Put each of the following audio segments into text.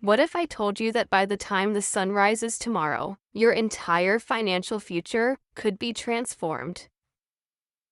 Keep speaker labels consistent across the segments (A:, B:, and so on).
A: What if I told you that by the time the sun rises tomorrow, your entire financial future could be transformed?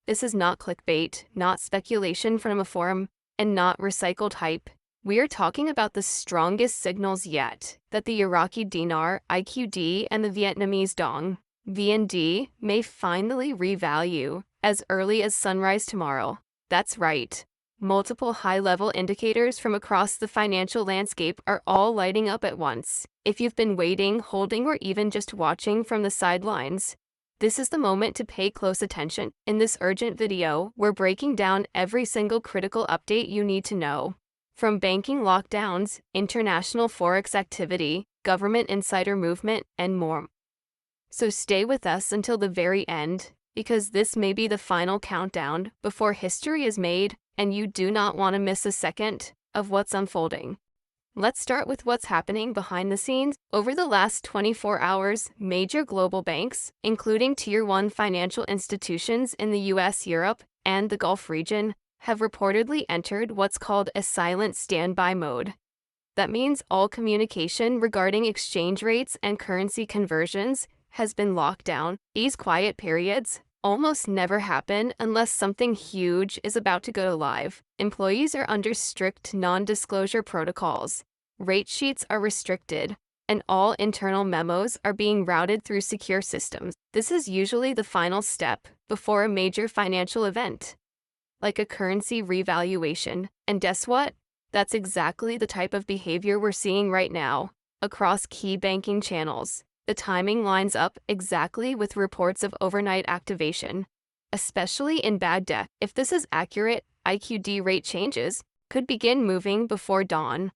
A: This is not clickbait, not speculation from a forum, and not recycled hype. We are talking about the strongest signals yet that the Iraqi dinar, IQD, and the Vietnamese dong, VND, may finally revalue as early as sunrise tomorrow. That's right. Multiple high-level indicators from across the financial landscape are all lighting up at once. If you've been waiting, holding, or even just watching from the sidelines, this is the moment to pay close attention. In this urgent video, we're breaking down every single critical update you need to know. From banking lockdowns, international forex activity, government insider movement, and more. So stay with us until the very end, because this may be the final countdown before history is made, and you do not want to miss a second of what's unfolding. Let's start with what's happening behind the scenes. Over the last 24 hours, major global banks, including Tier 1 financial institutions in the US, Europe, and the Gulf region, have reportedly entered what's called a silent standby mode. That means all communication regarding exchange rates and currency conversions has been locked down. These quiet periods almost never happen unless something huge is about to go live. Employees are under strict non-disclosure protocols. Rate sheets are restricted, and all internal memos are being routed through secure systems. This is usually the final step before a major financial event, like a currency revaluation. And guess what? That's exactly the type of behavior we're seeing right now across key banking channels. The timing lines up exactly with reports of overnight activation, especially in Baghdad. If this is accurate, IQD rate changes could begin moving before dawn,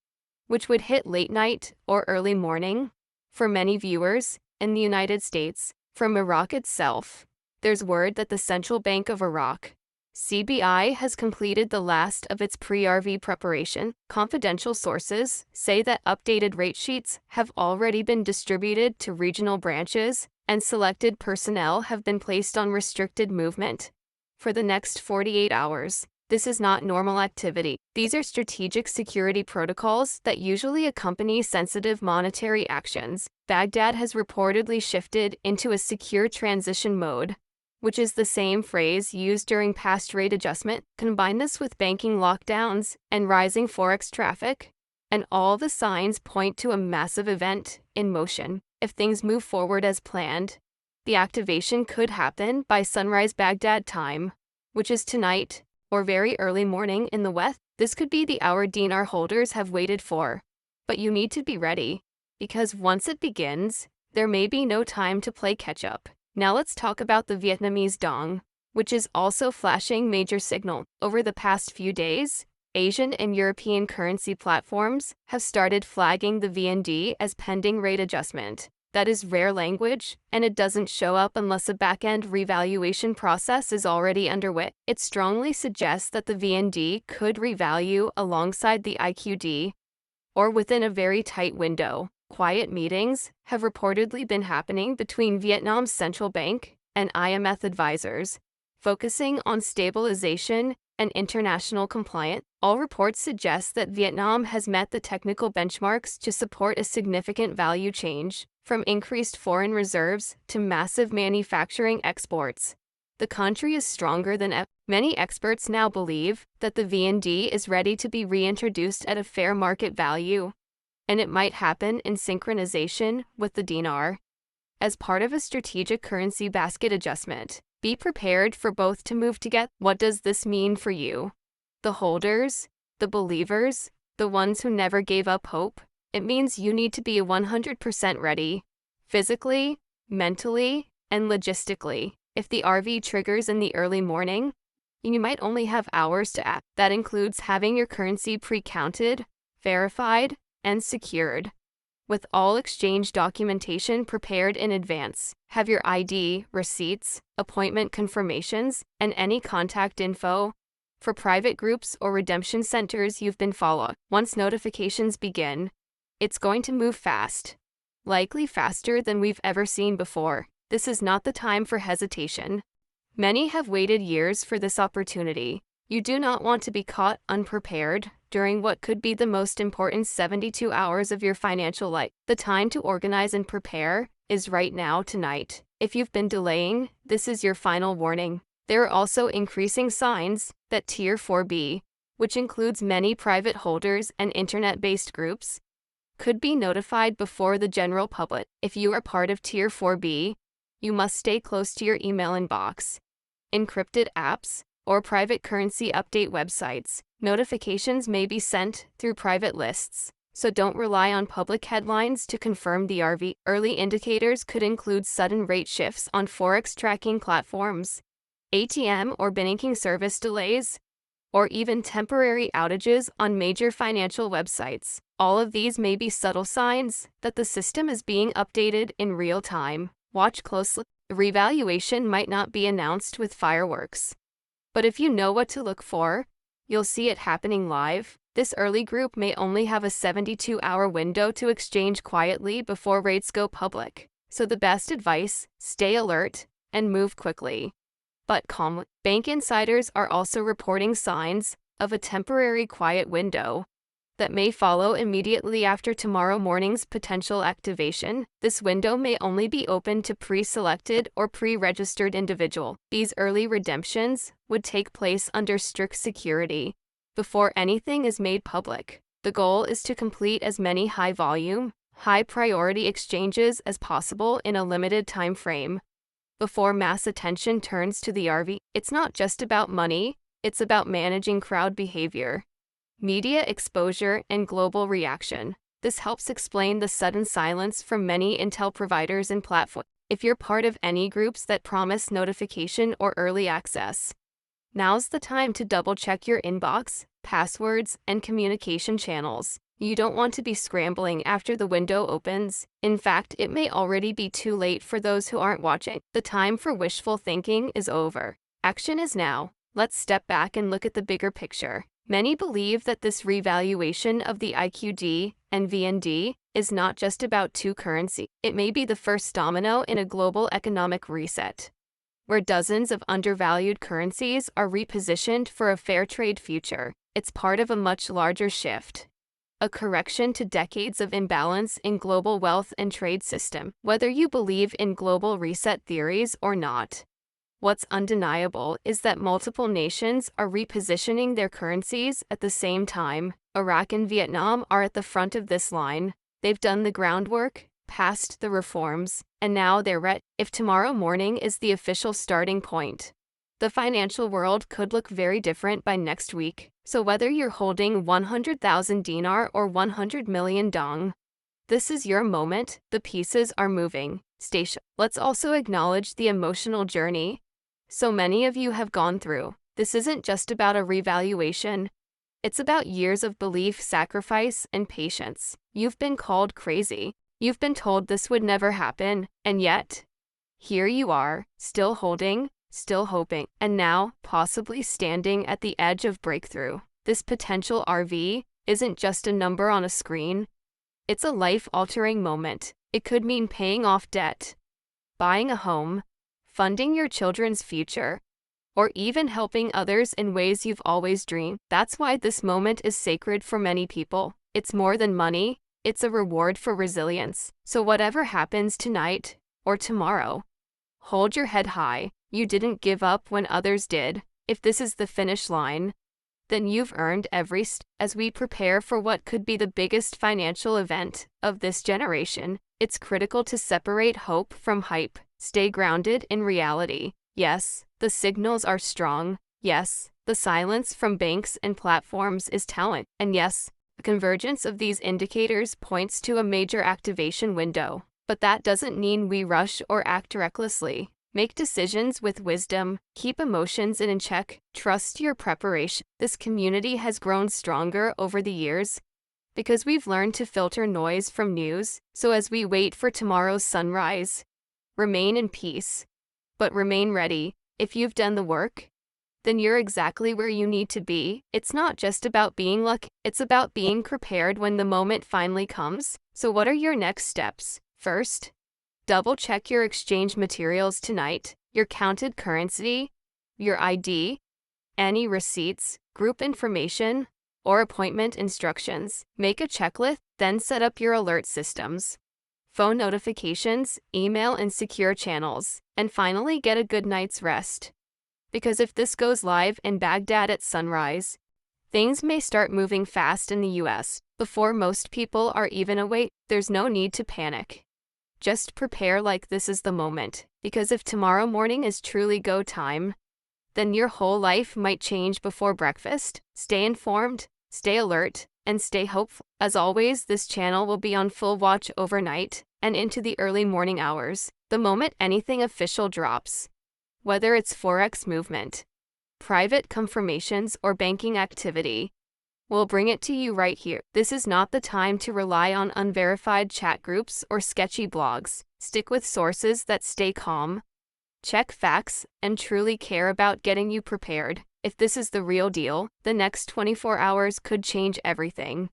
A: which would hit late night or early morning. For many viewers in the United States, from Iraq itself, there's word that the Central Bank of Iraq, CBI, has completed the last of its pre-RV preparation. Confidential sources say that updated rate sheets have already been distributed to regional branches, and selected personnel have been placed on restricted movement for the next 48 hours. This is not normal activity. These are strategic security protocols that usually accompany sensitive monetary actions. Baghdad has reportedly shifted into a secure transition mode, which is the same phrase used during past rate adjustment. Combine this with banking lockdowns and rising forex traffic, and all the signs point to a massive event in motion. If things move forward as planned, the activation could happen by sunrise Baghdad time, which is tonight or very early morning in the West. This could be the hour dinar holders have waited for. But you need to be ready, because once it begins, there may be no time to play catch-up. Now let's talk about the Vietnamese dong, which is also flashing major signal. Over the past few days, Asian and European currency platforms have started flagging the VND as pending rate adjustment. That is rare language, and it doesn't show up unless a back-end revaluation process is already underway. It strongly suggests that the VND could revalue alongside the IQD, or within a very tight window. Quiet meetings have reportedly been happening between Vietnam's central bank and IMF advisors, focusing on stabilization and international compliance. All reports suggest that Vietnam has met the technical benchmarks to support a significant value change, from increased foreign reserves to massive manufacturing exports. The country is stronger than ever. Many experts now believe that the VND is ready to be reintroduced at a fair market value, and it might happen in synchronization with the dinar. As part of a strategic currency basket adjustment, be prepared for both to move together. What does this mean for you? The holders, the believers, the ones who never gave up hope? It means you need to be 100% ready, physically, mentally, and logistically. If the RV triggers in the early morning, you might only have hours to act. That includes having your currency pre-counted, verified, and secured, with all exchange documentation prepared in advance. Have your ID, receipts, appointment confirmations, and any contact info for private groups or redemption centers you've been following. Once notifications begin, it's going to move fast, likely faster than we've ever seen before. This is not the time for hesitation. Many have waited years for this opportunity. You do not want to be caught unprepared during what could be the most important 72 hours of your financial life. The time to organize and prepare is right now, tonight. If you've been delaying, this is your final warning. There are also increasing signs that Tier 4B, which includes many private holders and internet-based groups, could be notified before the general public. If you are part of Tier 4B, you must stay close to your email inbox, encrypted apps, or private currency update websites. Notifications may be sent through private lists, so don't rely on public headlines to confirm the RV. Early indicators could include sudden rate shifts on forex tracking platforms, ATM or banking service delays, or even temporary outages on major financial websites. All of these may be subtle signs that the system is being updated in real time. Watch closely. The revaluation might not be announced with fireworks, but if you know what to look for, you'll see it happening live. This early group may only have a 72-hour window to exchange quietly before rates go public. So the best advice, stay alert and move quickly, but calmly. Bank insiders are also reporting signs of a temporary quiet window that may follow immediately after tomorrow morning's potential activation. This window may only be open to pre-selected or pre-registered individuals. These early redemptions would take place under strict security before anything is made public. The goal is to complete as many high-volume, high-priority exchanges as possible in a limited time frame before mass attention turns to the RV. It's not just about money, it's about managing crowd behavior, media exposure, and global reaction. This helps explain the sudden silence from many intel providers and platforms. If you're part of any groups that promise notification or early access, now's the time to double-check your inbox, passwords, and communication channels. You don't want to be scrambling after the window opens. In fact, it may already be too late for those who aren't watching. The time for wishful thinking is over. Action is now. Let's step back and look at the bigger picture. Many believe that this revaluation of the IQD and VND is not just about two currency. It may be the first domino in a global economic reset, where dozens of undervalued currencies are repositioned for a fair trade future. It's part of a much larger shift, a correction to decades of imbalance in global wealth and trade system. Whether you believe in global reset theories or not, what's undeniable is that multiple nations are repositioning their currencies at the same time. Iraq and Vietnam are at the front of this line. They've done the groundwork, passed the reforms, and now they're ready. If tomorrow morning is the official starting point, the financial world could look very different by next week. So whether you're holding 100,000 dinar or 100 million dong, this is your moment. The pieces are moving. Stay sharp. Let's also acknowledge the emotional journey so many of you have gone through. This isn't just about a revaluation. It's about years of belief, sacrifice, and patience. You've been called crazy. You've been told this would never happen, and yet, here you are, still holding, still hoping, and now, possibly standing at the edge of breakthrough. This potential RV isn't just a number on a screen. It's a life-altering moment. It could mean paying off debt, buying a home, funding your children's future, or even helping others in ways you've always dreamed. That's why this moment is sacred for many people. It's more than money, it's a reward for resilience. So whatever happens tonight or tomorrow, hold your head high. You didn't give up when others did. If this is the finish line, then you've earned every step. As we prepare for what could be the biggest financial event of this generation, it's critical to separate hope from hype. Stay grounded in reality. Yes, the signals are strong. Yes, the silence from banks and platforms is telling. And yes, the convergence of these indicators points to a major activation window. But that doesn't mean we rush or act recklessly. Make decisions with wisdom, keep emotions in check, trust your preparation. This community has grown stronger over the years because we've learned to filter noise from news. So as we wait for tomorrow's sunrise, remain in peace, but remain ready. If you've done the work, then you're exactly where you need to be. It's not just about being lucky, it's about being prepared when the moment finally comes. So what are your next steps? First, double-check your exchange materials tonight, your counted currency, your ID, any receipts, group information, or appointment instructions. Make a checklist, then set up your alert systems, phone notifications, email and secure channels, and finally get a good night's rest. Because if this goes live in Baghdad at sunrise, things may start moving fast in the US before most people are even awake. There's no need to panic. Just prepare like this is the moment, because if tomorrow morning is truly go time, then your whole life might change before breakfast. Stay informed, stay alert, and stay hopeful. As always, this channel will be on full watch overnight and into the early morning hours, the moment anything official drops. Whether it's Forex movement, private confirmations, or banking activity, we'll bring it to you right here. This is not the time to rely on unverified chat groups or sketchy blogs. Stick with sources that stay calm, check facts, and truly care about getting you prepared. If this is the real deal, the next 24 hours could change everything.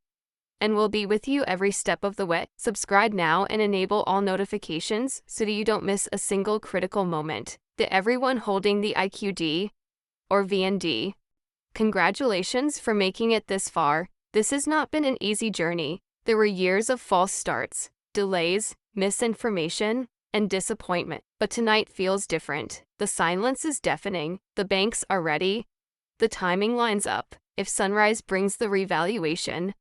A: And we'll be with you every step of the way. Subscribe now and enable all notifications so that you don't miss a single critical moment. To everyone holding the IQD or VND, congratulations for making it this far. This has not been an easy journey. There were years of false starts, delays, misinformation, and disappointment. But tonight feels different. The silence is deafening. The banks are ready. The timing lines up. If sunrise brings the revaluation,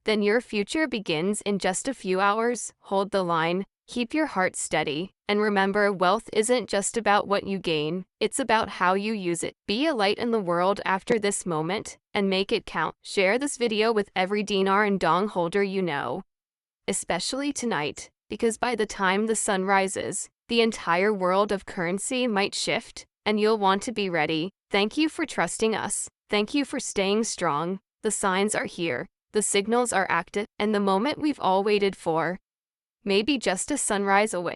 A: then your future begins in just a few hours. Hold the line. Keep your heart steady. And remember, wealth isn't just about what you gain. It's about how you use it. Be a light in the world after this moment and make it count. Share this video with every dinar and dong holder you know, especially tonight, because by the time the sun rises, the entire world of currency might shift, and you'll want to be ready. Thank you for trusting us. Thank you for staying strong. The signs are here, the signals are active, and the moment we've all waited for may be just a sunrise away.